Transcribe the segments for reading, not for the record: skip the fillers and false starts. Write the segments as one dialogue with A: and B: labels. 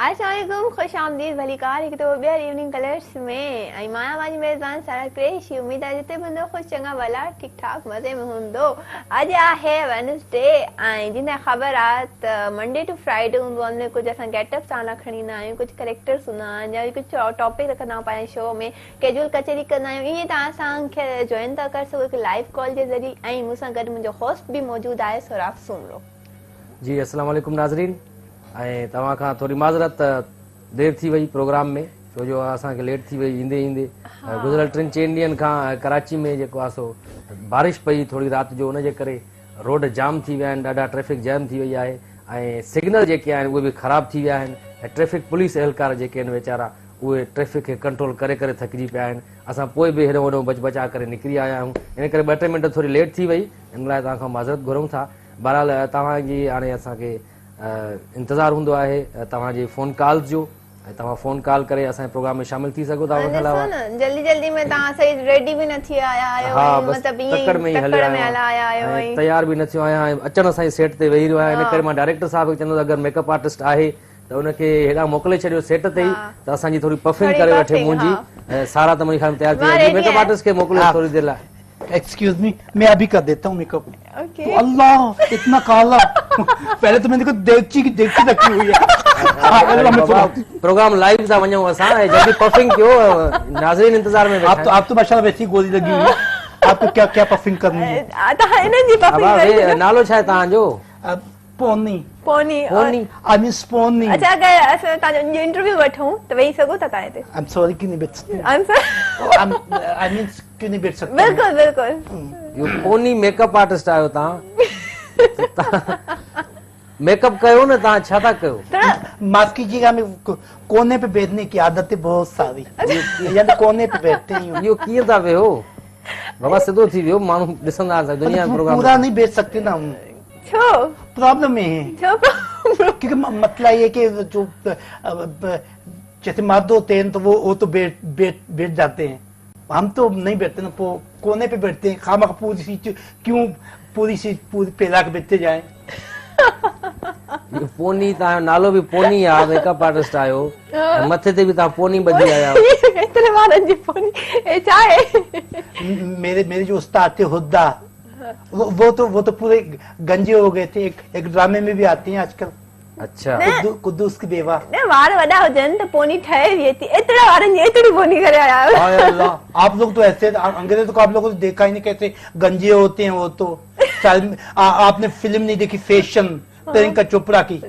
A: अस्सलामुअलैकुम, खुश आमदीद भली कार हिकु दफ़ो ॿीहर इवनिंग कलर्स में ऐं मां पंहिंजी मेज़बान सारा क्रेश। उमेद आहे जिते बंदो ख़ुशि चङा भला ठीक ठाक मज़े में हूंदो। अॼु आहे वेडनेसडे ऐं जिन ख़बर आहे त मंडे टू फ्राइडे हूंदो आहे। हुन कुझु असां गेटअप सां खणी ईंदा आहियूं, कुझु करेक्टर्स हूंदा आहिनि या कुझु टॉपिक रखंदा आहियूं पंहिंजे शो में, कैजुअल कचहरी कंदा आहियूं। ईअं तव्हां असांखे जॉइन था करे सघो हिकु लाइव कॉल जे ज़रिए। ऐं मूंसां गॾु मुंहिंजो होस्ट बि मौजूदु आहे सोराफ़ सुमरो।
B: जी अस्सलाम वालेकुम नाज़रीन। ऐं तव्हां खां थोरी माज़रत देर थी वई प्रोग्राम में, छो जो असांखे लेट थी वई ईंदे ईंदे। गुज़िरियल 3-4 ॾींहंनि खां कराची में जेको आहे सो बारिश पई थोरी राति जो, उनजे करे रोड जाम थी विया आहिनि, ॾाढा ट्रैफिक जैम थी वई आहे ऐं सिग्नल जेके आहिनि उहे बि ख़राबु थी विया आहिनि ऐं ट्रैफिक पुलिस एहलकार जेके आहिनि वीचारा उहे ट्रैफिक खे कंट्रोल करे करे थकिजी पिया आहिनि। असां पोइ बि हेॾो वॾो बचा करे निकिरी आया आहियूं, इन करे 2-3 मिंट थोरी लेट थी वई, इन लाइ तव्हां खां माज़रत घुरूं था। बहरहाल तव्हांजी हाणे असांखे इंतज़ारु हूंदो आहे तव्हांजे फ़ोन कॉल्स जो, ऐं तव्हां फ़ोन कॉल करे असांजे प्रोग्राम में शामिल थी सघो था। उनखां अलावा
A: जल्दी में तव्हां सही रेडी बि न थी आया आहियो,
B: हा बस तकड़ में ई हलिया आहियो ऐं तयार बि न थियो आहियां ऐं अचण सां ई सेट ते वेही रहियो आहियां। इन करे मां डायरेक्टर साहब खे चवंदो अगरि मेकअप आर्टिस्ट आहे त उनखे हेॾा मोकिले छॾियो सेट ते ई, त असांजी थोरी पफिंग करे वठे मुंहिंजी। सारा त मुंहिंजी ख़्याल में तयार थी वई, मेकअप आर्टिस्ट खे मोकिलियो थोरी देर लाइ।
C: एक्सक्यूज मी, मैं अभी कर देता हूँ मेकअप। तो अल्लाह इतना काला पहले तो मैंने देखो देखची रखी हुई है।
B: प्रोग्राम लाइव था वञूं असां, जल्दी पफिंग कयो, नाज़रीन इंतजार में।
C: आप तो माशाल्लाह वैसी गोली लगी हुई है, आपको क्या क्या पफिंग करनी है?
B: नालो छा आहे तव्हांजो?
C: पोनी
A: पोनी
C: आई मीन स्पोनी।
A: अच्छा अगर असां तव्हांजो इंटरव्यू वठूं त वेही सघो था काहे ते?
C: आई एम सॉरी कि नहीं बैठ सकते।
A: आई
C: मीन क्यों नहीं बैठ सकते?
A: बिल्कुल
B: यो पोनी मेकअप आर्टिस्ट आयो तव्हां, मेकअप कयो न तव्हां, छा था कयो?
C: माफ कीजिएगा, हमें कोने पे बैठने की आदत है बहुत सारी, यानी कोने पे बैठते हैं।
B: यो कीअं था वेहो बाबा? सिधो थी वियो, माण्हू ॾिसंदा दुनिया में प्रोग्राम।
C: पूरा नहीं बैठ सकते ना हम, प्रॉब्लम में है। क्योंकि मतलब ये कि जो जैसे मर्द होते हैं तो वो तो बैठ जाते हैं, हम तो नहीं बैठते ना, कोने पे बैठते हैं। खामा पूरी सी क्यों पूरी फैला के बैठते जाए।
B: पोनी तव्हांजो नालो बि पोनी आहे, मेकअप आर्टिस्ट आयो, मथे ते बि तव्हां पोनी ॿधी आया
C: आहियो। मेरे जो उस्ताद थे हुद्दा, वो तो पूरे गंजे हो गए थे। एक ड्रामे में भी आती हैं आजकल।
B: अच्छा,
C: कुद्दूस की बेवा।
A: वार वडा हुजन तो पोनी ठहे भी थी, इतने वारन जी इतनी पोनी करे आया।
C: हाय अल्लाह, आप लोग तो ऐसे अंग्रेज तो आप लोगों ने देखा ही नहीं कैसे गंजे होते हैं वो तो। आपने फिल्म नहीं देखी फैशन प्रियंका चोपड़ा की?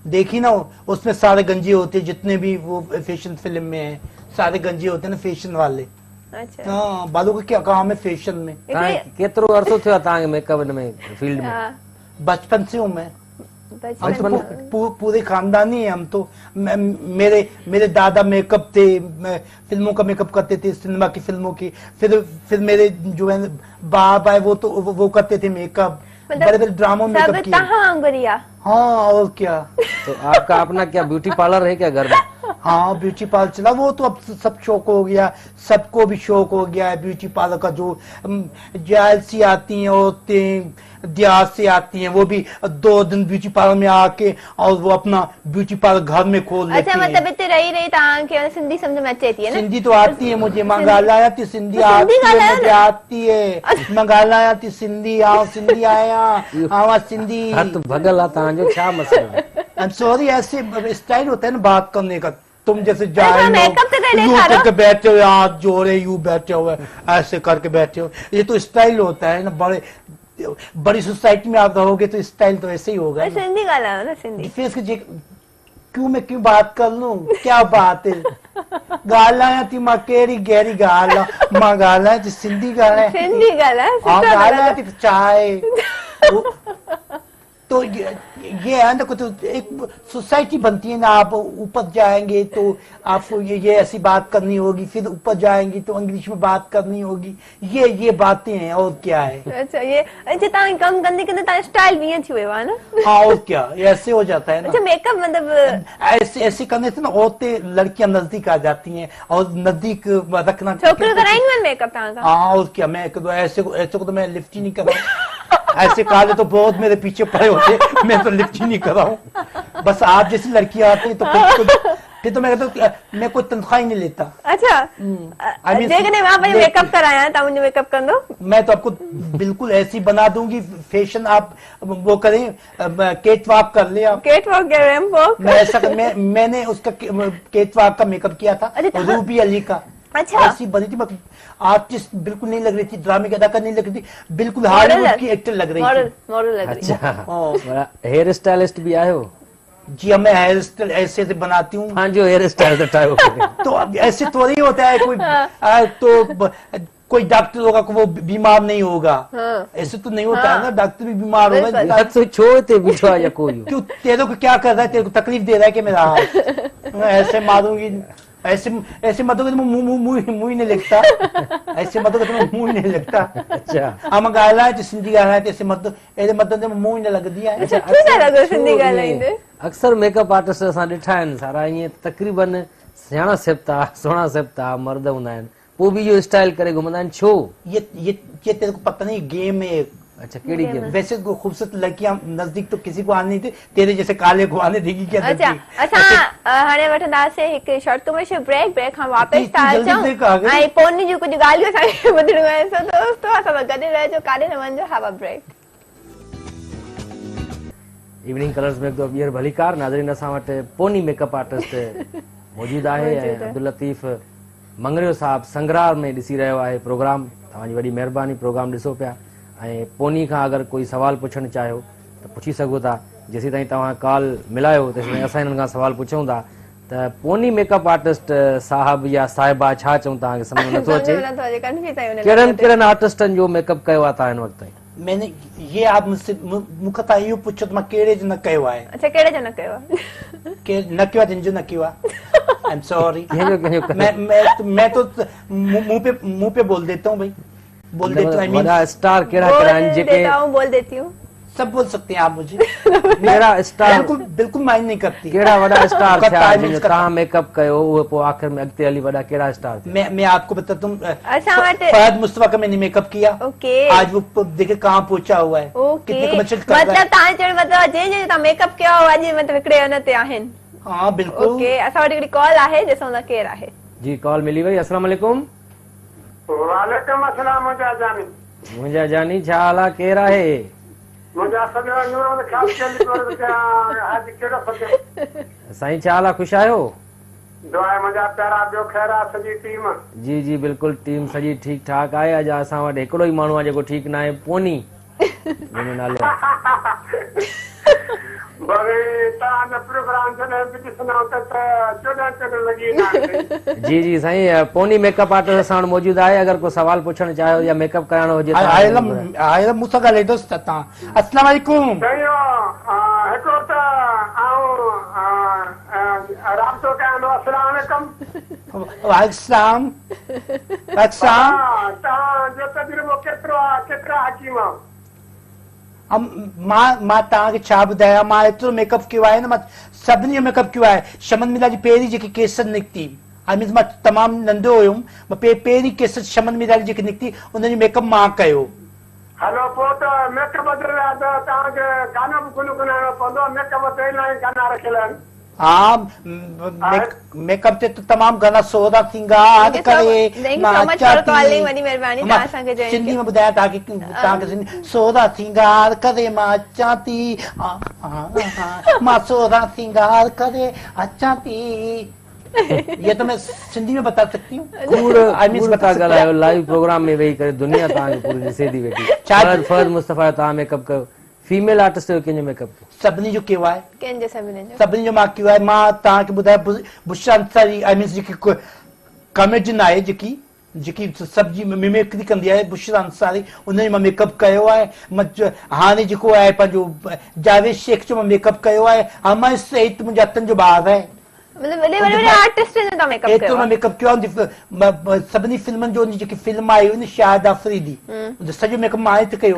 C: देखी ना, उसमें सारे गंजे होते हैं, जितने भी वो फैशन फिल्म में है सारे गंजे होते हैं ना, फैशन वाले।
A: अच्छा
C: हाँ, बालों का क्या काम है फैशन में?
B: केतरो अरसो थियो तव्हांखे मेकअप में फील्ड में?
C: बचपन से हूँ मैं, हम पूरे खानदानी है हम तो। मेरे दादा मेकअप थे, फिल्मों का मेकअप करते थे, सिनेमा की फिल्मों की। फिर मेरे जो है बाप आए वो करते थे मेकअप, बड़े बड़े ड्रामों में मेकअप किया। हाँ और क्या।
B: तो आपका अपना क्या ब्यूटी पार्लर है क्या घर में?
C: हाँ ब्यूटी पार्लर चला, वो तो अब सब शौक हो गया, सबको भी शौक हो गया है ब्यूटी पार्लर का। जो जायल सी आती हैं औरतें, देहात से आती हैं, वो भी 2 दिन ब्यूटी पार्लर में आके और वो अपना ब्यूटी पार्लर घर में खोल लेती हैं।
A: अच्छा मतलब इतने रही तव्हांखे सिंधी समझ में अचे थी?
C: सिंधी तो आती है मुझे, मां ॻाल्हायां थी सिंधी, आती है मुझे, आती है, मां ॻाल्हायां थी सिंधी, आओ सिंधी आया आवा सिंधी।
B: हथ भगल आहे तव्हांजो, छा मसलो?
C: आई एम सॉरी, ऐसे स्टाइल होता है ना बात करने का। तुम जैसे यूं करके बैठे हो, हाथ जोड़े यूं बैठे हुए, ऐसे करके बैठे हो, ये तो स्टाइल होता है ना। बड़ी सोसाइटी में आप रहोगे तो स्टाइल तो ऐसे ही होगा।
A: सिंधी गाला ना, सिंधी
C: फेस के क्यों बात कर लूं, क्या बात है? गाला थी मां केरी गहरी गाला, मां गाला थी सिंधी गाला,
A: सिंधी गाला,
C: हाँ गाला थी चाय। तो ये है ना, तो एक सोसाइटी बनती है ना। आप ऊपर जाएंगे तो आपको ये ऐसी बात करनी होगी, फिर ऊपर जाएंगे तो इंग्लिश में बात करनी होगी, ये बातें हैं और क्या है।
A: अच्छा ये अच्छा कम करने स्टाइल भी अच्छी हुए ना।
C: हाँ और क्या, ऐसे हो जाता है ना।
A: अच्छा मेकअप मतलब
C: ऐसे करने से ना औरतें लड़कियां नजदीक आ जाती हैं और नजदीक रखना।
A: छोकरे कराएंगे मेकअप?
C: हाँ और क्या, मैं ऐसे को तो मैं लिफ्ट ही नहीं कर रहा। ऐसे काले तो बहुत मेरे पीछे पड़े होते, मैं तो लिफ्ट ही नहीं कर रहा हूँ। बस आप जैसी लड़कियां आती हैं तो फिर तो मैं कोई तनख्वाह ही नहीं लेता।
A: अच्छा जेकॾहिं मां पंहिंजो मेकअप करायां तव्हां मुंहिंजो मेकअप कंदो? मैं
C: तो आपको बिल्कुल ऐसी बना दूंगी, फैशन आप वो करें, केट वॉक कर ले आप।
A: केट वॉक या रैंप वॉक?
C: मैंने उसका केट वॉक का मेकअप किया था, रूबी अली का।
A: अच्छा
C: ऐसी बनी थी, आर्टिस्ट बिल्कुल नहीं लग रही थी, ड्रामे की अदाकार नहीं लग रही थी, बिल्कुल हॉलीवुड की एक्टर लग रही थी।
A: मॉडल लग रही थी।
B: अच्छा हेयर स्टाइलिस्ट भी आए हो?
C: जी हाँ, मैं हेयर स्टाइल ऐसे से बनाती हूँ।
B: हाँ जो हेयर स्टाइल तो
C: अब ऐसे तो नहीं होता है कोई डॉक्टर होगा वो बीमार नहीं होगा, ऐसे तो नहीं होता है ना, डॉक्टर भी बीमार होगा
B: तो छोड़ते बिछवा या कोई
C: क्यों? तेरे को क्या कर रहा है, तेरे को तकलीफ दे रहा है कि मेरा हाथ ऐसे मारूंगी, ऐसे मत मुंह ही नहीं लगता, ऐसे मत मुंह ही नहीं लगता।
B: अच्छा
C: हम गाला है सिंधी गाला है, ऐसे मत ऐसे मत मुंह ही नहीं लग दिया।
A: अच्छा सिंधी गालाईंदे
B: अक्सर मेकअप आर्टिस्ट असां ॾिठा आहिनि सारा ईअं तक़रीबन सुहिणा सिबता सुहिणा सिबता मर्द हूंदा आहिनि, पोइ बि इहो स्टाइल करे घुमंदा आहिनि, छो?
C: ये तेरे को पता नहीं, गेम है।
B: अच्छा केड़ी गेम?
C: वैसे खूबसूरत लड़कियां नजदीक तो किसी को आने नहीं थे, तेरे जैसे काले को आने देगी क्या?
A: अच्छा असां हाणे वठंदासीं हिकु शॉर्ट कमर्शियल ब्रेक खां वापसि था अचूं ऐं पोनी जूं कुझु ॻाल्हियूं असांखे ॿुधणियूं आहिनि। सो दोस्तो असां सां गॾु रहिजो, काॾे न वञिजो। Have a break.
B: Evening colours में तो ॿीहर भलीकार नाज़रीन असां वटि पोनी मेकअप आर्टिस्ट मौजूद आहे ऐं अब्दुल लतीफ़ मंगरियो साहब संगरार में ॾिसी रहियो आहे प्रोग्राम। तव्हांजी वॾी महिरबानी, प्रोग्राम ॾिसो पिया ऐं पोनी खां अगरि कोई सवाल पुछणु चाहियो त पुछी सघो था। जेसीं ताईं तव्हां कॉल मिलायो तेसीं ताईं असां हिननि खां सवाल पुछूं था त पोनी मेकअप आर्टिस्ट साहब या साहिबा छा चऊं तव्हांखे सम्झ में नथो अचे? कहिड़नि आर्टिस्टनि जो मेकअप कयो आहे तव्हां हिन वक़्तु ताईं?
C: मैंने ये आप मुझसे मूंखे तव्हां इहो पुछो त मां कहिड़े जो न कयो आहे।
A: अच्छा कहिड़े जो न कयो आहे?
C: के न कयो आहे, जिन जो न कयो आहे। I am sorry. मैं तो मुंह पे बोल देता हूँ भाई, बोल देता हूँ।
B: बड़ा स्टार केड़ा आहिनि जेके
A: बोल देती हूँ,
C: सब बोल सकते हैं आप मुझे।
B: केड़ा स्टार
C: बिल्कुल माइंड नहीं करती।
B: केड़ा वड़ा स्टार था जिन तव्हां मेकअप कयो उहे पोइ आखिर में अॻिते हली वड़ा केड़ा स्टार थे?
C: मैं आपको बताता हूँ, फहद मुस्तफा का मैंने मेकअप किया। आज वो देखे कहाँ पहुंचा हुआ है, कितने कमर्शियल कर रहा है।
A: मतलब तव्हां चवण मतलब जे तव्हां मेकअप कयो अॼु मतलब हिकिड़े हुन ते आहिनि।
C: हाँ बिल्कुल।
A: ओके असां वटि हिकिड़ी कॉल आहे, ॾिसूं था केरु आहे।
B: जी कॉल मिली वई। अस्सलाम वालेकुम।
D: वालेकुम अस्सलाम।
B: मुंहिंजा जानी छा हाल आहे, केरु आहे? साईं छा हाल आहे, ख़ुशि आहियो? जी जी बिल्कुलु टीम सॼी ठीकु ठाक आहे। अॼु असां वटि हिकिड़ो ई माण्हू आहे जेको ठीकु न आहे, पोनी जंहिंजो नालो जी जी साईं पोनी मेकअप आर्टिस्ट असां वटि मौजूद आहे। अगर कोई सवाल पुछणु चाहियो या मेकअप कराइणो हुजे
C: आयल मूंसां ॻाल्हाईंदो तव्हां। अस्सलाम वालेकुम। वालेकुम मां तव्हांखे छा ॿुधायां, मां एतिरो मेकअप कयो आहे न, मां सभिनी जो मेकअप कयो आहे। शमन मिला जी पहिरीं जेकी केसर निकिती, आई मीन मां तमामु नंढो हुयुमि, मां पहिरीं केसर शमन मिला जी जेकी निकिती उनजो मेकअप मां कयो।
D: हलो पोइ त मेकअप तव्हांखे गानो बि गुनगुनाइणो पवंदो, मेकअप ते इलाही गाना रखियल आहिनि।
C: हाँ मेकअप ते तमाम गाना सोदा सिंगार करे सिंधी में ॿुधायां तव्हांखे सोदा सिंगार करे मां अचां थी, मां सोदा सिंगार करे अचां थी। ये तो मैं सिंधी में बता सकती हूँ।
B: लाइव प्रोग्राम में वेही करे दुनिया तव्हांखे पूरी ॾिसे थी वेठी। फहद मुस्तफा तव्हां मेकअप कयो, फीमेल आर्टिस्ट जो कंहिंजो मेकअप
C: सभिनी जो कयो आहे,
A: सभिनी
C: जो मां कयो आहे। मां तव्हांखे ॿुधायां बुशरा अंसारी आई मीन जेकी कॉमेडियन आहे जेकी सब्जी मिमिक्री कंदी आहे, बुशरा अंसारी, उनजो मां मेकअप कयो आहे। हाणे जेको आहे पंहिंजो जावेद शेख जो मां मेकअप कयो आहे। अमर सईद मुंहिंजे हथनि जो ॿार आहे। मेकअप कयो आहे सभिनी फिल्मनि जो। जेकी फिल्म आई हुई शाहिद आफरीदी, सॼो मेकअप मां ई कयो।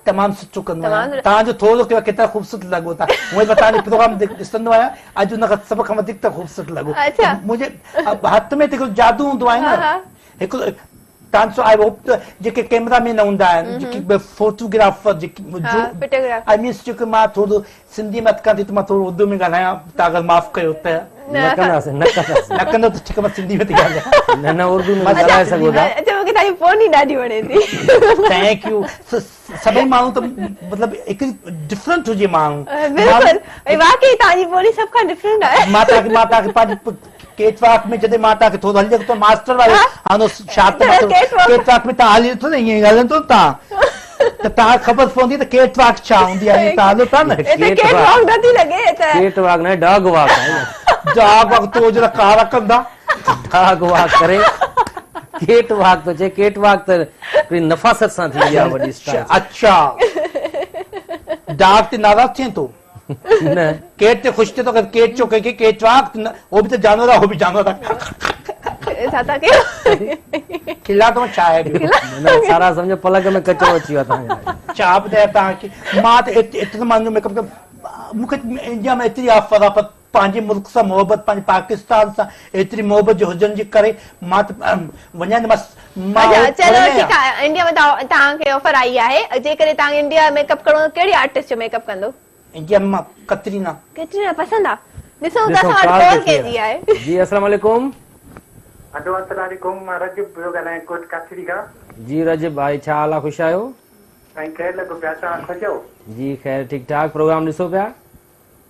C: तमामु सुठो कंदो आहियां। तव्हांजो थोरो कयो, केतिरा ख़ूबसूरत लॻो था। उहे तव्हांजो प्रोग्राम ॾिसंदो आहियां, अॼु हुन खां सभ खां वधीक त ख़ूबसूरत लॻो। मुंहिंजे हथ में हिकिड़ो जादू हूंदो आहे न, हिकिड़ो तांसो आई होप जेके कैमरामैन हूंदा आहिनि जेके फोटोग्राफर जेके
A: फोटोग्राफर
C: आई मींस जेके मां थोरो सिंधी में अटकां थी त मां थोरो उर्दू में ॻाल्हायां तव्हां अगरि माफ़ कयो त
B: न
C: न कंदो त ठीकु आहे मां सिंधी में थी ॻाल्हायां
B: न उर्दू में ॻाल्हाए सघो था
A: अच्छा मूंखे तव्हांजी पोनी ॾाढी वणे थी
C: थैंक यू सभई माण्हू त मतिलबु हिकु डिफरेंट हुजे माण्हू
A: बिल्कुलु भई वाकई तव्हांजी पोनी सभ खां डिफरेंट आहे
C: मां तव्हांखे पंहिंजी केटवाक में जॾहिं मां तव्हांखे थोरो हली तो मास्टर वारे हाणे छा त केटवाक में तव्हां हली नथो न ईअं ॻाल्हाईंदो तव्हां त तव्हां ख़बर पवंदी त केटवाक छा हूंदी आहे तव्हां हलो था न
A: केट वॉक नथी लॻे
B: केट वाक न डॉग वाक आहे
C: डॉग वाक तो जरा कारा कंदा
B: डॉग वाक करे केट वाक तो चए केट वाक त कोई नफ़ासत सां थी आहे वॾी स्टाइल
C: अच्छा डॉग ते नाराज़ थिए थो
B: न
C: केट ते ख़ुशि थिए थो केट चो कंहिंखे केटवाक हो बि त जानवर आहे हो बि जानवर आहे
A: छा था कयो
C: खिला तो छा आहे
B: न सारा सम्झो पलक में कचरो अची वियो आहे तव्हांखे
C: छा ॿुधायां तव्हांखे मां त एतिरो माण्हू मेकअप मूंखे इंडिया में एतिरी ऑफर आहे पर पंहिंजे मुल्क सां मोहबत पंहिंजे पाकिस्तान सां एतिरी मोहबत जो हुजण जे करे मां त वञा
A: चलो ठीकु आहे इंडिया में तव्हांखे ऑफर आई आहे जेकॾहिं तव्हांखे इंडिया मेकअप करणो कहिड़ी आर्टिस्ट जो मेकअप कंदो
C: इंडिया में मां कतरीना
A: पसंदि आहे ॾिसो त असां वटि कॉल कहिड़ी आहे
B: जी अस्सलाम वालेकुम
D: अस्सलाम वालेकुम मां रजब पियो ॻाल्हायां कोट काठड़ी खां
B: जी रजब भाई छा हाल आहे ख़ुशि आहियो
D: साईं ख़ैर लॻो पिया तव्हां ख़ुशि आहियो
B: जी ख़ैर ठीकु ठाक प्रोग्राम ॾिसो पिया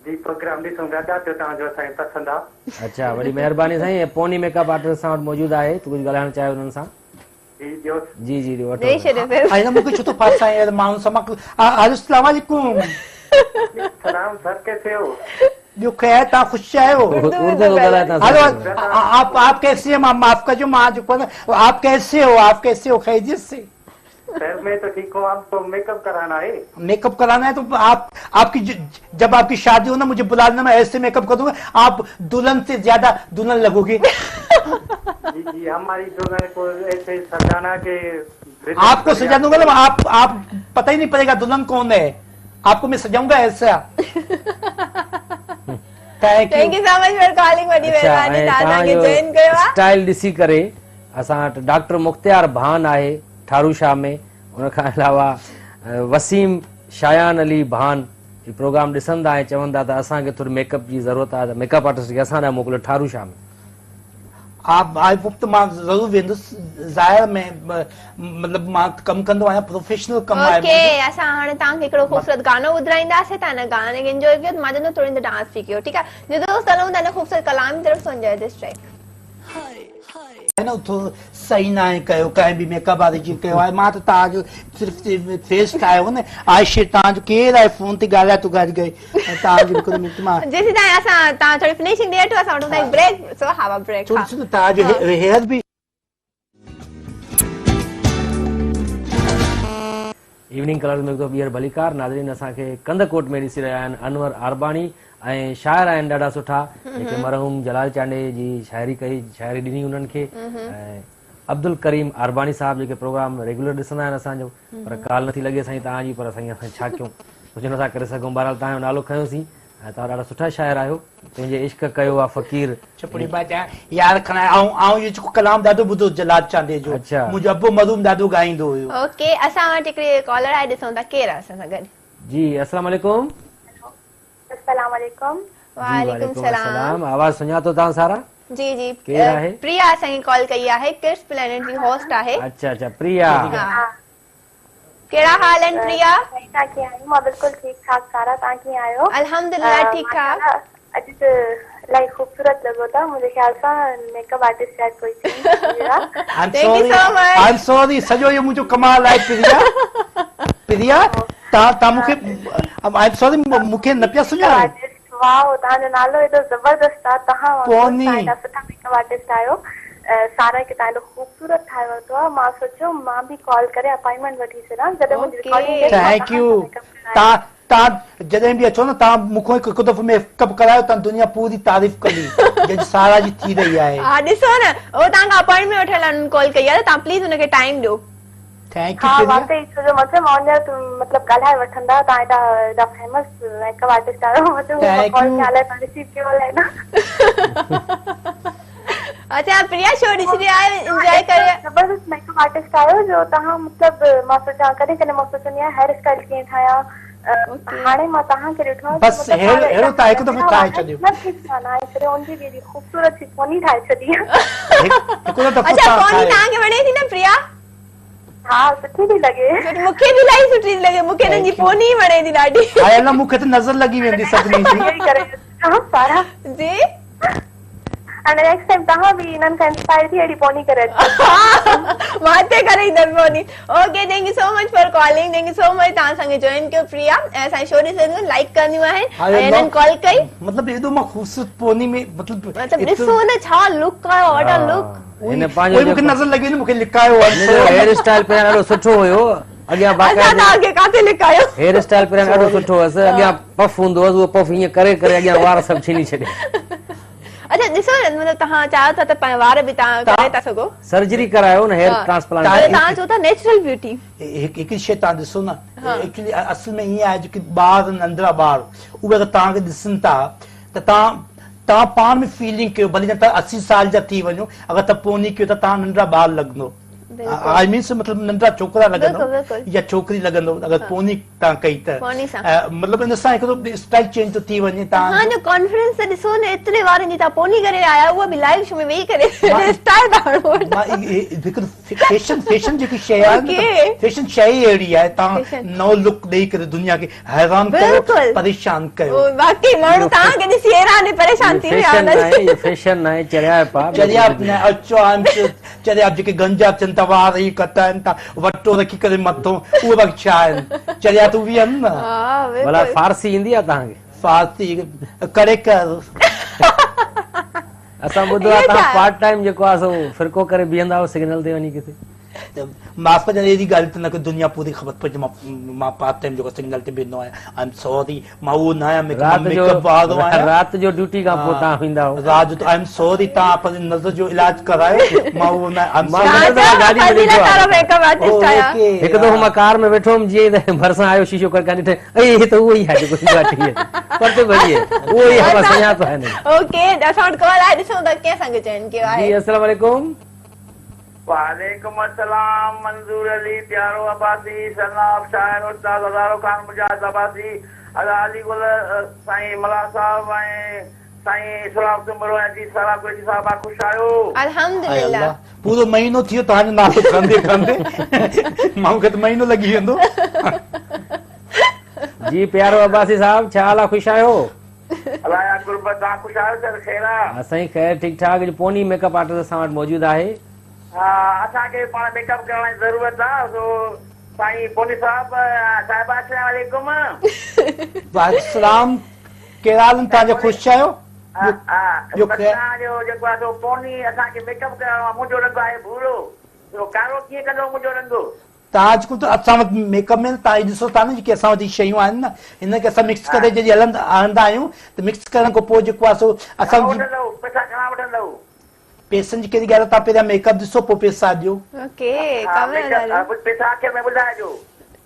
D: जी प्रोग्राम ॾिसूं पिया ॾाढो तव्हांजो असांखे पसंदि आहे
B: अच्छा वॾी महिरबानी साईं पोनी मेकअप आर्टिस्ट असां वटि मौजूदु आहे तूं कुझु ॻाल्हाइणु चाहे हुननि सां
D: जी ॾियो
B: जी जी वठो
A: ॾेई छॾियो फिर
C: आहे न मूंखे छो थो फासाए माण्हू सां मां अस्सलाम वालेकुम
D: सलाम सर कैसे हो
C: ॿियो ख़ैर तव्हां ख़ुशि आहियो
B: उर्दू में ॻाल्हाए था
C: हेलो आप कैसे हैं माफ करजो मां जेको न आप कैसे हो खैरियत से
D: सर मैं तो ठीक हूँ आपको मेकअप कराना है
C: मेकअप कराना है तो आपकी जब आपकी शादी हो ना मुझे बुला देना मैं ऐसे मेकअप कर दूंगा आप दुल्हन से ज्यादा दुल्हन लगोगे
D: जी जी हमारी दुल्हन को ऐसे सजाना के
C: आपको सजा दूंगा ना आप पता ही नहीं पड़ेगा दुल्हन कौन है आपको मैं सजाऊंगा ऐसा
A: thank you so much for calling वॾी महिरबानी तव्हांखे जॉइन कयो आहे
B: स्टाइल ॾिसी करे असां वटि डॉक्टर मुख्तियार भान आहे ठारू शाह में उन खां अलावा वसीम शायान अली भान ही प्रोग्राम ॾिसंदा ऐं चवंदा त असांखे थोरी मेकअप जी ज़रूरत आहे त मेकअप आर्टिस्ट खे असां ॾांहुं मोकिलियो ठारू शाह में
C: आप आई होप तो मां ज़रूर वेंदुसि ज़ाहिर में मतलब मां कम कंदो आहियां प्रोफेशनल कम आहे
A: ओके असां हाणे तव्हांखे हिकिड़ो खूबसूरत गानो ॿुधाईंदासीं तव्हां हिन गाने खे एंजॉय कयो मां चवंदो थोरी देरि डांस बि कयो ठीकु आहे जो दोस्त हलूं था हिन खूबसूरत कलाम की तरफ़ सां एंजॉय दिस ट्रैक
C: है न थोरो सही न आहे कयो कंहिं बि मेकअप वारे जी कयो आहे मां त तव्हांजो सिर्फ़ु फेस ठाहियो न आयशे तव्हांजो केरु आहे फोन ते ॻाल्हाए थो गॾु गई तव्हांजो हिकिड़ो मिंट मां
A: जेसीं ताईं असां तव्हां थोरी फिनिशिंग ॾिए वठो असां वठूं ताईं ब्रेक सो हा ब्रेक
C: थोरो सो तव्हांजो हेयर बि
B: इवनिंग कलर्स में हिकु ॿीहर भलीकार नाज़रीन असांखे कंदकोट में ॾिसी रहिया आहिनि अनवर आरबाणी ऐं शाइर आहिनि ॾाढा सुठा जेके मरहूम जलाल चांडे जी शाइरी ॾिनी उन्हनि खे ऐं अब्दुल करीम आरबाणी साहब जेके प्रोग्राम रेगुलर ॾिसंदा आहिनि असांजो पर कॉल नथी लॻे साईं तव्हांजी पर साईं असां छा कयूं कुझु नथा करे सघूं बहरहाल तव्हांजो नालो खयोंसीं ऐं तव्हां ॾाढा सुठा शाइर आहियो पंहिंजे इश्क कयो आहे फ़क़ीर
C: छपड़ी बाजा यार खणा ऐं इहो जेको कलाम ॾाढो ॿुधो जलाल चांदे जो
B: अच्छा
C: मुंहिंजो अबो मरूम ॾाढो ॻाईंदो हुयो
A: ओके असां वटि हिकिड़ी कॉलर आहे ॾिसूं था केरु आहे असां सां गॾु
B: जी अस्सलाम वालेकुम
E: अस्सलाम वालेकुम
A: वालेकुम सलाम
B: आवाज़ सुञातो तव्हां सारा
A: जी जी
B: केरु आहे
A: प्रिया असांखे कॉल कई आहे किड्स प्लेनेट जी होस्ट आहे
B: अच्छा अच्छा प्रिया
A: कहिड़ा हाल आहिनि प्रिया
E: तव्हां कीअं आहियो मां बिल्कुलु ठीकु ठाक सारा तव्हां कीअं आहियो
A: अल्हम्दुलिल्लाह ठीकु ठाक
E: अॼु त इलाही ख़ूबसूरत लॻो था मुंहिंजे ख़्याल सां मेकअप आर्टिस्ट शायदि कोई
C: आई एम सॉरी सॼो इहो मुंहिंजो कमाल आहे प्रिया तव्हां मूंखे आई एम सॉरी मूंखे न पिया सुञाणो
E: वाह तव्हांजो नालो एॾो ज़बरदस्त आहे तव्हां सुठा मेकअप आर्टिस्ट आहियो सारा खे तव्हां एॾो ख़ूबसूरत ठाहे वरितो आहे मां सोचियो मां बि कॉल करे अपॉइंटमेंट वठी छॾां जॾहिं मुंहिंजी रिकॉर्डिंग
C: थैंक यू तव्हां जॾहिं बि अचो न तव्हां मूंखां हिकु दफ़ो मेकअप करायो तव्हां दुनिया पूरी तारीफ़ कंदी जॾहिं सारा जी थी रही आहे
A: हा ॾिसो न उहो तव्हांखां अपॉइंटमेंट वठण कॉल कई आहे त तव्हां प्लीज़ हुनखे टाइम ॾियो
C: थैंक यू
E: हा वाकई छो जो मतिलबु ॻाल्हाए वठंदा तव्हां एॾा फेमस मेकअप आर्टिस्ट आहियो कॉल ॻाल्हाए रिसीव कयो अलाए न
A: अच्छा प्रिया शो ॾिसी आयो एंजॉय करे
E: जबरदस्त मेकअप आर्टिस्ट आयो जो तव्हां मतलब मां सोचा कॾहिं कॾहिं मां सोचंदी आहियां हेयर स्टाइल कीअं ठाहियां हाणे मां तव्हांखे ॾिठो आहे
C: बस हेरो तव्हां हिकु दफ़ो ठाहे छॾियो
E: न ठीकु आहे ना करे उनजी बि ख़ूबसूरत सी पोनी ठाहे छॾी
C: हिकु दफ़ो
A: अच्छा पोनी तव्हांखे वणे थी न प्रिया
E: हा सुठी थी लॻे
A: मूंखे बि इलाही सुठी थी लॻे मूंखे हिननि जी पोनी वणे थी ॾाढी
C: हाय अल्लाह मूंखे त नज़र लॻी वेंदी सभिनी जी
E: करे सारा
A: जी
E: and next time तव्हां बि इन्हनि खां इंस्पायर थी अहिड़ी पोनी करे
A: माते करे ईंदमि पोनी okay thank you so much for calling thank you so much तव्हां असांखे जॉइन कयो प्रिया ऐं असांजी शो ॾिसंदियूं लाइक कंदियूं आहिनि ऐं हिननि कॉल कई
C: मतलब एॾो मां ख़ूबसूरत पोनी में मतलब
A: ॾिसो न छा लुक आहे वॾा लुक
B: हिन पंहिंजो
C: मूंखे नज़र लॻी न मूंखे लिकायो
B: हेयर स्टाइल पहिरियों ॾाढो सुठो हुयो अॻियां
A: असां
B: बाक़ाइदा
A: तव्हांखे काथे लिकायो
B: हेयर स्टाइल पहिरियों ॾाढो सुठो हुअसि अॻियां पफ हूंदो हुअसि उहो पफ हीअं करे करे अॻियां वार सभु छीनी छॾिया
A: अच्छा ॾिसो मतलब तव्हां चाहियो था त पंहिंजा वार बि तव्हां करे था सघो
B: सर्जरी करायो न हेयर ट्रांसप्लांट
A: तव्हां चओ था नेचुरल ब्यूटी
C: हिकु शइ तव्हां ॾिसो न एक्चुअली असल में ईअं आहे जेके ॿार नंढड़ा ॿार उहे अगरि तव्हांखे ॾिसनि था त तव्हां पाण में फीलिंग कयो भले तव्हां 80 साल जा थी वञो अगरि तव्हां पोनी कयो त तव्हां नंढड़ा ॿार लॻंदो आई मीन्स मतलब नंढड़ा छोकिरा लॻंदो या छोकिरी लॻंदो अगरि पोनी तव्हां कई त मतलब इन सां हिकिड़ो स्टाइल चेंज थो थी वञे
A: तव्हांजो कॉन्फिडेंस त ॾिसो न एतिरे वारनि जी तव्हां पोनी करे आया उहा बि लाइव शो में वेही करे स्टाइल
C: फैशन जेकी शइ आहे फैशन शइ अहिड़ी आहे तव्हां नओ लुक ॾेई करे दुनिया खे हैरान कयो परेशान कयो
A: बाक़ी माण्हू तव्हांखे ॾिसी हैरान परेशान थी विया
B: फैशन न आहे
C: चरिया जेके गंजा अचनि था वार ई कटा आहिनि था वटो रखी करे मथो उहे बाक़ी छा आहिनि चरिया त उहे आहिनि न
B: भला फारसी ईंदी आहे तव्हांखे
C: फारसी करे कर
B: असां ॿुधो आहे तव्हां पार्ट टाइम जेको आहे सो फिरको करे बीहंदा आहियो सिग्नल ते वञी किथे
C: माफ़ कजो अहिड़ी ॻाल्हि त न की दुनिया पूरी ख़बर पइजे मां पार्ट टाइम जेको सिग्नल ते बीहंदो आहियां आई एम सॉरी मां उहो न आहियां मेकअप वारो आहियां
B: राति जो ड्यूटी खां पोइ तव्हां वेंदा आहियो
C: राति जो आई एम सॉरी तव्हां पंहिंजे नज़र जो इलाज करायो मां उहो न
B: हिकु दफ़ो मां कार में वेठो हुअमि जीअं त भरिसां आयो शीशो करे ॾिठे त उहो ई आहे जेको परते भॼे उहो ई मां सुञातो आहे
A: ओके असां वटि कॉल आहे ॾिसूं था कंहिं असांखे चैन कयो आहे
B: अस्सलाम वालेकुम
D: वालेकुम अस्सलाम मंजूर अली प्यारो अब्बासी सनाब शायर उस्ताद हज़ारो खान मुजाहिद अब्बासी अली गुल साईं मला साहब ऐं साईं इस्लाम तुमरो ऐं जी सारा कोई साहब खुश आयो
A: अल्हम्दुलिल्लाह
C: पूरो महीनो थियो तव्हांजो नालो कंदे कंदे मूंखे त महीनो लॻी वेंदो
B: जी प्यारो अब्बासी साहब छा हाल आहे खुश आहियो
D: अलाह गुरबत तव्हां खुश आहियो सर ख़ैर
B: असांजी ख़ैर ठीकु ठाक पोनी मेकअप आर्टिस्ट असां वटि मौजूदु आहे
D: हा असांखे पाण मेकअप करण जी ज़रूरत आहे सो साईं पोनी साहब साहिबा अस्सलाम वालेकुम
C: वालेकुम कहिड़ा हाल आहिनि तव्हांजा ख़ुशि आहियो
D: तव्हांजो जेको आहे पोनी असांखे मेकअप करण मुंहिंजो रंग आहे भूरो कारो कीअं कंदो मुंहिंजो रंग
C: तव्हां जेको असां वटि मेकअप में तव्हां ॾिसो था न जेके असां वटि शयूं आहिनि न हिनखे असां मिक्स करे जॾहिं हलंदा आहियूं त मिक्स करण खां पोइ जेको आहे सो असां पैसनि जी कहिड़ी ॻाल्हि तव्हां पहिरियां मेकअप ॾिसो पोइ पैसा ॾियो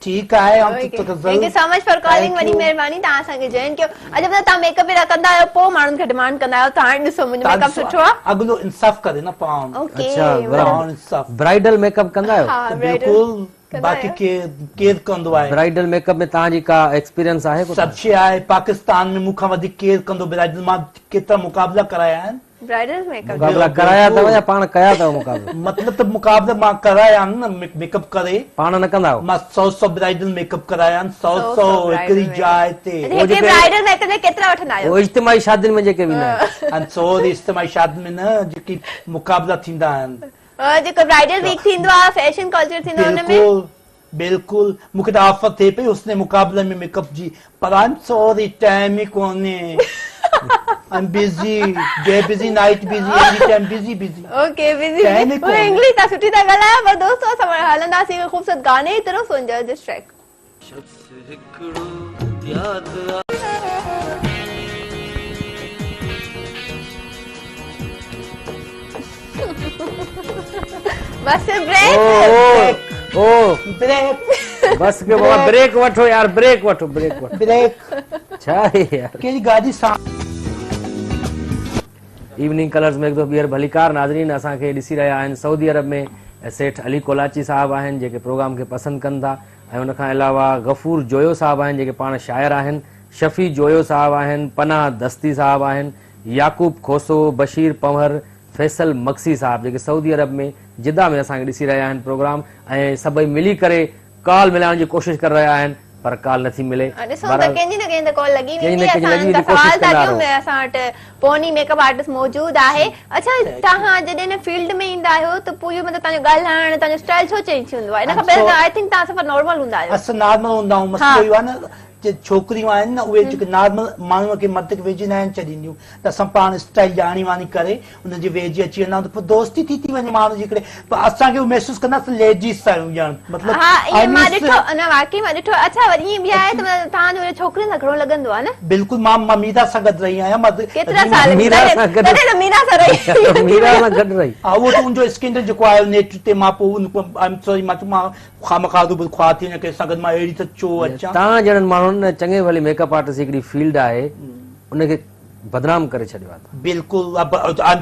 C: ठीकु आहे
A: thank you so much for calling वॾी महिरबानी तव्हां असांखे जॉइन कयो अॼु तव्हां मेकअप एॾा कंदा आहियो पोइ माण्हुनि खे डिमांड कंदा आहियो तव्हां ॾिसो मुंहिंजो मेकअप सुठो आहे
C: अॻिलो इंसाफ़ करे न पाण
B: अच्छा ब्राइडल मेकअप कंदा आहियो
C: बिल्कुलु बाक़ी केरु कंदो आहे
B: ब्राइडल मेकअप में तव्हांजी का एक्सपीरियंस आहे
C: सभु शइ आहे पाकिस्तान में मूंखां वधीक केरु कंदो ब्राइडल मां केतिरा मुक़ाबला कराया आहिनि
A: ब्राइडल मेकअप
B: मुक़ाबला कराया अथव या पाण कया अथव मुक़ाबला
C: मतलब त मुक़ाबला मां कराया आहिनि न मेकअप करे
B: पाण न कंदा आहियो
C: मां 100 ब्राइडल मेकअप कराया आहिनि 100 हिकिड़ी जाइ ते
A: ब्राइडल मेकअप में केतिरा वठंदा आहियो
B: इज्तिमाही शादियुनि में जेके वेंदा
C: आहिनि 100 इज्तिमाही शादियुनि में न जेकी मुक़ाबला थींदा आहिनि
A: जेको ब्राइडल वीक थींदो आहे फैशन कल्चर थींदो आहे उनमें
C: बिल्कुल मूंखे त ऑफर थिए पई उसने मुक़ाबले में मेकअप जी पर आई एम सॉरी टाइम ई कोन्हे I'm busy, day busy, night busy, every time busy.
A: Okay, busy. वो इंग्लिश ता सुठी ता गला पर दोस्तों सब हलंदा सी खूबसूरत गाने ई तरह सुन जाओ दिस ट्रैक बस ब्रेक ब्रेक
B: बस के बाबा ब्रेक वठो यार ब्रेक वठो ब्रेक
C: छा है यार केड़ी गाड़ी सा
B: इवनिंग कलर्स में हिकु ॿीहर भलीकार नाज़रीन असांखे ॾिसी रहिया आहिनि सऊदी अरब में सेठ अली कोलाची साहब आहिनि जेके प्रोग्राम खे पसंदि कनि था ऐं उन खां अलावा गफ़ूर जोयो साहब आहिनि जेके पाण शाइर आहिनि शफ़ी जोयो साहब आहिनि पनाह दस्ती साहब आहिनि याकूब खोसो बशीर पंवर फैसल मक्सी साहब जेके सऊदी अरब में जिद्दा में असांखे ॾिसी रहिया आहिनि प्रोग्राम ऐं सभई मिली करे कॉल मिलाइण जी कोशिशि करे रहिया आहिनि पर कॉल नथी मिले
A: ॾिसो त कंहिंजी न कंहिंजी त कॉल लॻी वेंदी आहे असां सवाल था कयूं असां वटि पोनी मेकअप आर्टिस्ट मौजूद आहे अच्छा तव्हां जॾहिं न फील्ड में ईंदा आहियो त पूरो मतलब तव्हांजो ॻाल्हाइण तव्हांजो स्टाइल छो चेंज थींदो आहे इन खां पहिरियों आई थिंक तव्हां सफ़ा नॉर्मल हूंदा आहियो
C: असां नॉर्मल हूंदा आहियूं मसइलो इहो आहे न छोकिरियूं आहिनि न उहे जेके नॉर्मल माण्हूअ खे मत वेझी न आहिनि छॾींदियूं त असां पाण स्टाइल ॼाणी वाणी करे उनजे वेझी अची वेंदा आहियूं त पोइ दोस्ती थी वञे माण्हू जे करे पर असांखे महसूसु कंदासीं लेडीज़ आहियूं ॼण मतिलबु
A: हा ईअं मां ॾिठो न वाकई मां ॾिठो अच्छा वरी ईअं बि आहे त तव्हांजो छोकिरियुनि सां घणो लॻंदो आहे न
C: बिल्कुलु मां मीरा सां गॾु रही आहियां
A: केतिरा साल मीरा सां रही
B: मीरा सां गॾु रही
C: हा उहो त उनजो स्कैंडल जेको आयो नेट ते मां पोइ सॉरी मां खामखादो ख़्वाह थी न कंहिं सां गॾु मां अहिड़ी त चो अचां
B: तव्हां जहिड़नि माण्हुनि चङे भली मेकअप आर्टिस्ट हिकिड़ी फील्ड आहे उनखे बदनाम करे छॾियो आहे
C: बिल्कुलु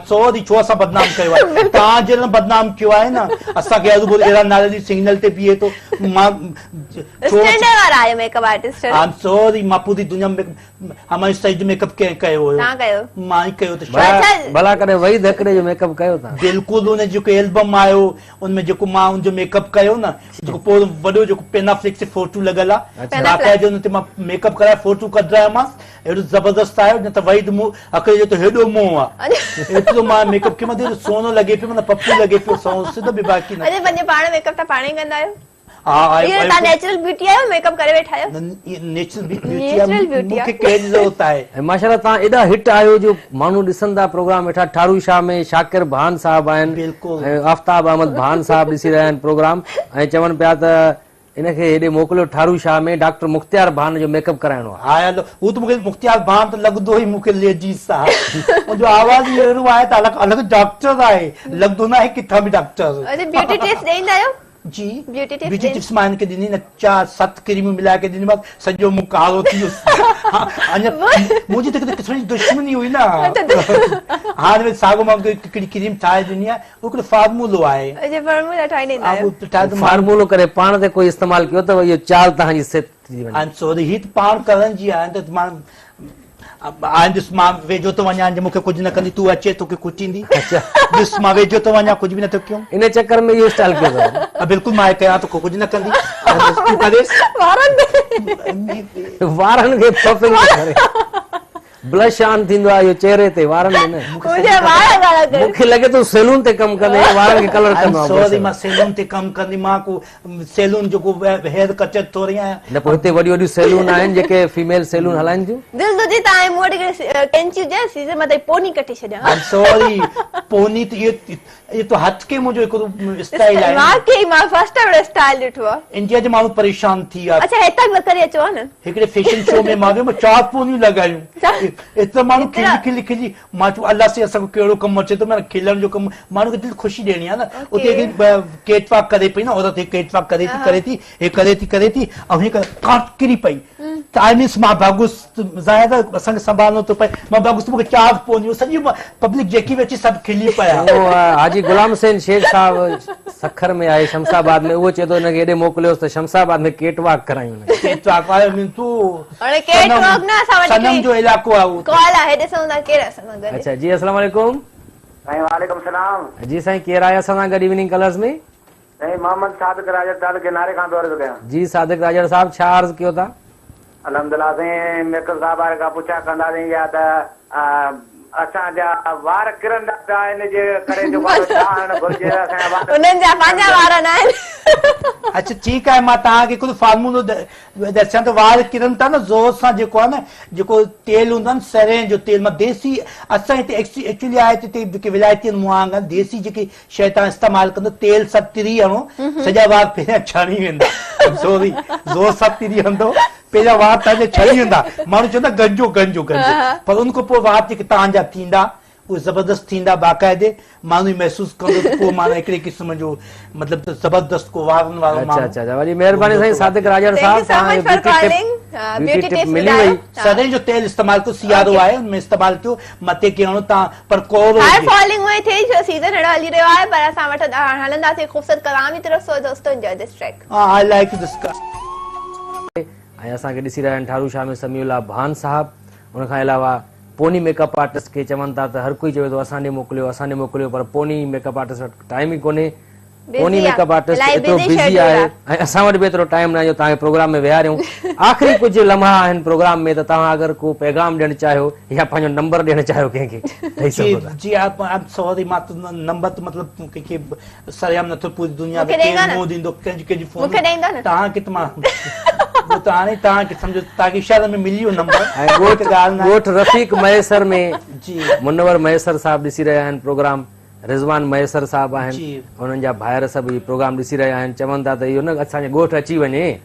C: सॉरी छो असां बदनाम कयो आहे तव्हां जहिड़ो बदनाम कयो आहे न असांखे अहिड़ा नाले जी सिग्नल ते बीहे थो मां सॉरी मां पूरी दुनिया में हमारे सही मेकअप कंहिं कयो हुयो मां ई कयो त
B: भला कॾहिं वही धकड़े जो मेकअप कयो था
C: बिल्कुलु उन जेको एल्बम आयो उनमें जेको मां उनजो मेकअप कयो न जेको पोइ वॾो जेको पेनाफ्लिक्स ते फोटो लॻल आहे बाक़ाइदे उन ते मां मेकअप कराए फोटो कढायोमांसि एॾो ज़बरदस्त आयो न त वही अकल जो त हेॾो मोह आहे एतिरो मां मेकअप कयो सोनो लॻे पियो माना पप्पू लॻे पियो सिधो बि बाक़ी न
A: पाण मेकअप त पाण ई कंदा आहियो
C: हा
A: नेचुरल ब्यूटी आयो मेकअप करे वेठा आहियो
C: नेचुरल ब्यूटी मूंखे कहिड़ी ज़रूरत आहे
B: माशाल्लाह तव्हां एॾा हिट आहियो जो माण्हू ॾिसनि था प्रोग्राम वेठा ठारू शाह में शाकिर भान साहब आहिनि
C: बिल्कुलु
B: ऐं आफ्ताब अहमद भान साहब ॾिसी रहिया आहिनि प्रोग्राम ऐं चवनि पिया त इनखे हेॾे मोकिलियो ठारू शाह में डॉक्टर मुख्तियार भान जो मेकअप कराइणो आहे
C: हा हलो हू त मूंखे मुख्तियार भान त लॻंदो ई मूंखे लेडीज़ आहे मुंहिंजो आवाज़ ई अहिड़ो आहे त अलॻि डॉक्टर आहे लॻंदो न आहे किथां बि डॉक्टर
A: ब्यूटी टिप्स ॾींदा आहियो
C: जी ब्यूटी टिप्स मां हिनखे ॾिनी न 4-7 क्रीमूं मिलाए करे ॾिनी सॼो मुंहुं कारो थी वियो मुंहिंजी त थोरी दुश्मनी हुई न हाणे साॻियो मां हिकिड़ी क्रीम ठाहे ॾिनी आहे हिकिड़ो फार्मूलो आहे
B: फार्मूलो करे पाण ते कोई इस्तेमालु कयो त इहो चाल तव्हांजी सेट थी वञे
C: सॉरी ही त पाण करण जी आहे त मां ॾिस मां वेझो थो वञा मूंखे कुझु न कंदी तूं अचे तोखे कुटींदी ॾिस मां वेझो थो वञा कुझु बि नथो कयूं
B: इन चक्कर में इहो स्टाइल कयो
C: बिल्कुलु मां कयां तोखे कुझु न कंदी
B: वारनि खे पफिंग करे ब्लश ऑन थींदो आहे इहो चेहरे ते वारनि में न मूंखे लॻे थो सैलून ते कमु कंदे वारनि खे कलर कंदो
C: सॉरी मां सैलून ते कमु कंदी मां को सैलून जेको हेयर कचर थो रही आहियां
B: न पोइ हिते वॾियूं वॾियूं सैलून आहिनि जेके फीमेल सैलून हलाइनि थियूं
A: दिल तो जी तव्हां मूं वटि कैंची हुजे सीधे मथे पोनी कटे छॾियां
C: सॉरी पोनी त इहो त हटके मुंहिंजो हिकिड़ो स्टाइल आहे
A: वाकई मां फर्स्ट टाइम स्टाइल ॾिठो आहे
C: इंडिया जे माण्हू परेशान थी विया
A: अच्छा हितां बि करे अचो न
C: हिकिड़े फैशन शो में मां वियो 4 पोनियूं लॻायूं एतिरा माण्हू खिली मां चयो अलाह से असांखे कहिड़ो कमु अचे थो माना खिलण जो कमु माण्हू खे दिलि ख़ुशी ॾियणी आहे न उते केट वॉक करे पई न औरत केट वॉक करे थी हे करे थी ऐं हीअ किरी पई त आई मीन्स मां भागुस ज़ाहिर असांखे संभालणो थो पए मां भागुस मूंखे 4 पोनियूं सॼी पब्लिक जेकी बि अची सभु खिली पिया
B: हाजी गुलाम हुसैन शेख साहब सखर में आहे शमशाबाद में उहो चए थो हिनखे हेॾे मोकिलियोसि त शमशाबाद में केट वॉक करायूं
C: केट वॉक वारे में तूं
A: हाणे केट वॉक न असां वटि
C: सनम जो इलाइक़ो आहे
A: कॉल आहे ॾिसूं था केरु असां सां गॾु
B: अच्छा जी अस्सलाम वालेकुम
D: साईं वालेकुम सलाम
B: जी साईं केरु आहे असां सां गॾु इवनिंग कलर्स में
D: साईं मोहम्मद सादिक राजर ताल के नारे खां दौर थो कयां
B: जी सादिक राजर साहब छा अर्ज़ कयो था
D: अलहमदुलिल्लाह साईं मेकअप साहब वारे खां पुछा कंदासीं या त असांजा वार किरंदा पिया आहिनि जे करे जेको घुरिजे असांजा वार
A: उन्हनि जा पंहिंजा वार न आहिनि
C: अच्छा ठीकु आहे मां तव्हांखे हिकिड़ो फार्मूलो दर्शां त वार किरनि था न ज़ोर सां जेको आहे न जेको तेल हूंदो आहे न सरें जो तेल मां देसी असां हिते एक्चुअली आहे हिते जेके विलायती मुआंग आहिनि देसी जेकी शइ तव्हां इस्तेमालु कंदो तेल सां तिरी हणो सॼा वार पहिरियां छणी वेंदा सॉरी ज़ोर सां तिरी हणंदो पहिरियां वार तव्हांजा छणी वेंदा माण्हू चवंदा गंजो पर उन खां पोइ वार जेके तव्हांजा थींदा उहे ज़बरदस्त थींदा बाक़ाइदे माण्हू महसूस कंदो को माना हिकिड़े क़िस्म जो मतिलबु ज़बरदस्त को वारनि वारो
B: अच्छा
C: माण्हू
B: अच्छा अच्छा वरी महिरबानी साईं सादिक Rajar
A: Thank you
B: Sahib
A: so much for calling. Beauty tips
B: मिली
A: ॿुधायो।
B: वई
C: सदाईं जो तेल इस्तेमाल कयो सियारो आहे उनमें इस्तेमाल कयो मथे खे हणो तव्हां पर कोरो
A: हायर
C: हुजे।
A: फॉलिंग हुई थी जो सीजन अहिड़ो हली रहियो आहे पर असां वटि हलंदासीं ख़ूबसूरत कलाम जी तरफ़ सो दोस्तों enjoy this track
C: I like this
B: ऐं असांखे ॾिसी रहिया आहिनि ठारू शाह में समीउल्लाह भान साहब उन खां अलावा पोनी मेकअप आर्टिस्ट खे चवनि था त हर कोई चवे थो असां ॾे मोकिलियो पर पोनी मेकअप आर्टिस्ट वटि टाइम ई कोन्हे पोनी मेकअप आर्टिस्ट
A: इलाही
B: एतिरो
A: busy
B: बिज़ी
A: schedule
B: आहे
A: आहे।
B: ऐं असां वटि बि एतिरो टाइम न आहे जो तव्हांखे प्रोग्राम में विहारियूं आख़िरी कुझु लम्हा आहिनि प्रोग्राम में त तव्हां अगरि को पैगाम ॾियणु चाहियो या पंहिंजो नंबर ॾियणु चाहियो कंहिंखे ॾेई
C: जी
B: सघो था
C: जी आप सॉरी मां तो नंबर तो मतलब के सरियाम नथो पूरी दुनिया में
A: मूंखे ॾींदा न?
C: केरु मुंहुं ॾींदो कंहिंजी फोन
A: मूंखे ॾींदा न?
C: तव्हांखे त मां वो तो हाणे तव्हांखे सम्झो तव्हांखे इशारे में मिली वियो नंबर
B: ऐं ॻोठ रफ़ीक मयसर में
C: जी
B: मुनवर मयसर साहब ॾिसी रहिया आहिनि प्रोग्राम रिज़वान मयसर साहब आहिनि
C: जी।
B: उन्हनि जा भाइर सभु इहो प्रोग्राम ॾिसी रहिया आहिनि चवनि था त इहो न असांजे ॻोठ अची वञे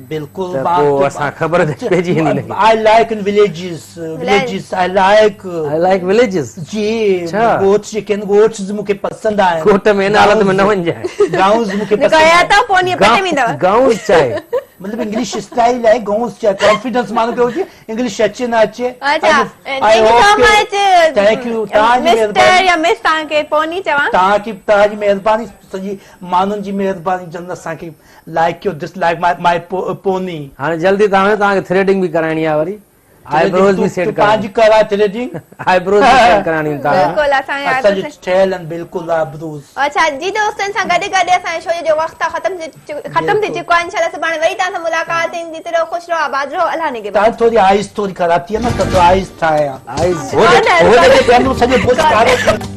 C: बिल्कुल
B: त पोइ असां ख़बर पइजी वेंदी हिनखे।
C: I like in villages I like
B: I like villages.
C: जी
B: अच्छा।
C: गोट्स जेके आहिनि गोट्स मूंखे पसंदि आहिनि
B: ॻोठ में इन हालत में न वञिजांइ
C: गाउंस मूंखे पसंदि
A: गया
C: आहिनि।
A: था पोनी पटे वेंदव
B: गांव चाहे
C: मतलब इंग्लिश स्टाइल है गाउंस चाहे कॉन्फिडेंस मानो के होती इंग्लिश अच्छे ना अच्छे
A: अच्छा thank you so much
C: thank U तव्हांजी
A: मिस्टर
C: महिरबानी
A: या मिस तव्हांखे पोनी चवां
C: तव्हांजी महिरबानी सॼी माण्हुनि जी महिरबानी जन असांखे लाइक कयो डिसलाइक माय पोनी
B: हाणे जल्दी तव्हांखे थ्रेडिंग बि कराइणी आहे वरी आईब्रोज बि सेट
C: पंहिंजी करा थ्रेडिंग
B: आईब्रोज बि सेट कराइणी तव्हां
A: बिल्कुल असांजे
C: असांजी
A: आदत
C: ठहियल आहिनि बिल्कुलु आबरूज
A: अच्छा जी दोस्तनि सां गॾु गॾु असांजे शो जो वक़्तु ख़तम थी चुको आहे इंशाल्लाह सुभाणे वरी तव्हां सां मुलाक़ात थींदी त रहो ख़ुशि रहो आबाद रहो अल्लाह ने
C: तव्हां थोरी आइस थोरी ख़राब थी आहे न त आइस ठाहियां
B: आइस
C: हो जेके सॼो बुश कारो